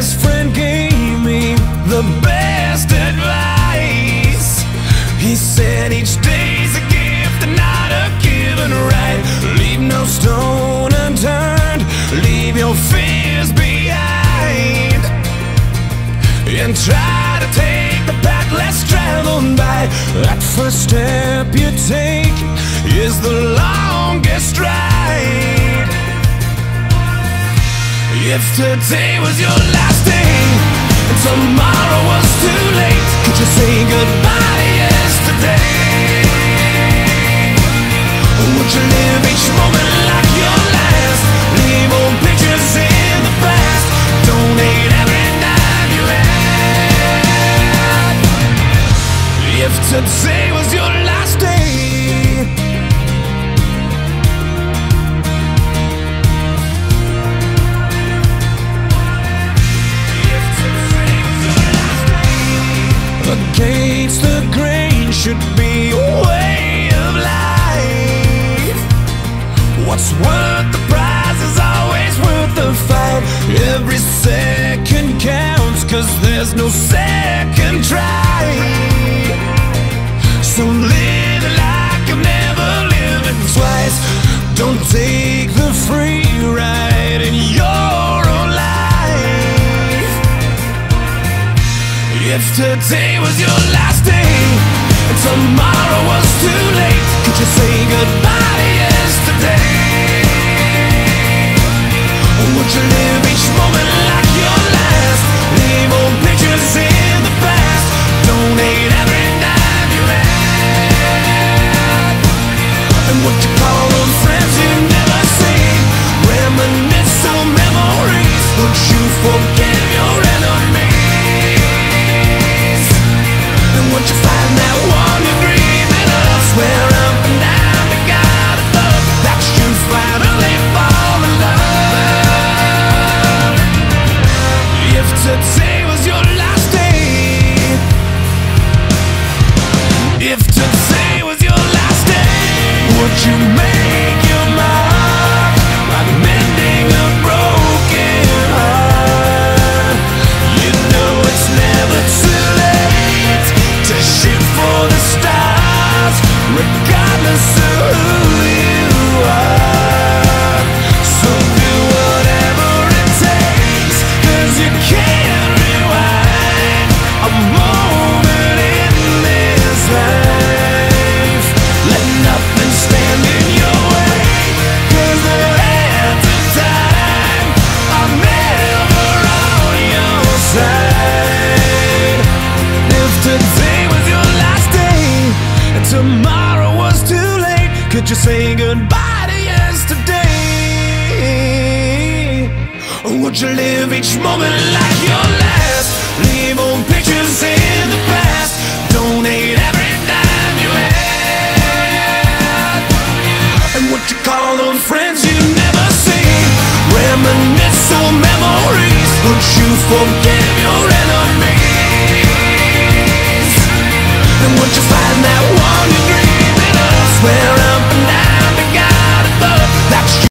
best friend gave me the best advice. He said each day's a gift and not a given right. Leave no stone unturned, leave your fears behind, and try to take the path less traveled by. That first step you take is the longest ride. If today was your last day and tomorrow was too late, could you say goodbye to yesterday? Would you live each moment like your last? Leave old pictures in the past, donate every dime you had. If today was your last day, against the grain should be a way of life. What's worth the prize is always worth the fight. Every second counts, 'cause there's no second try. So live like you've never lived it twice. Don't take the free ride in your own life. If today was your last day and tomorrow was too late, could you say goodbye to yesterday? Would you live each moment like your last? Leave old pictures in the past, donate every dime you had. And would you call those friends you never seen? Reminisce on memories. Would you forgive your enemies? And would you find that one you're dreaming of? Swear up and down to God above that you finally fall in love. If today was your last day, if today was your last day, would you make your mark by mending a broken heart? You know it's never too late to shoot for the stars, regardless of who you are. So do whatever it takes, 'cause you can't rewind a moment in this life. Let nothing stand in your way, 'cause the hands of time are never on your side. If today was your last day and tomorrow was too late, could you say goodbye to yesterday? Or would you live each moment like your last? Leave old pictures in the past, donate every dime you had. And would you call those friends you never seen? Reminisce on memories. Would you forgive your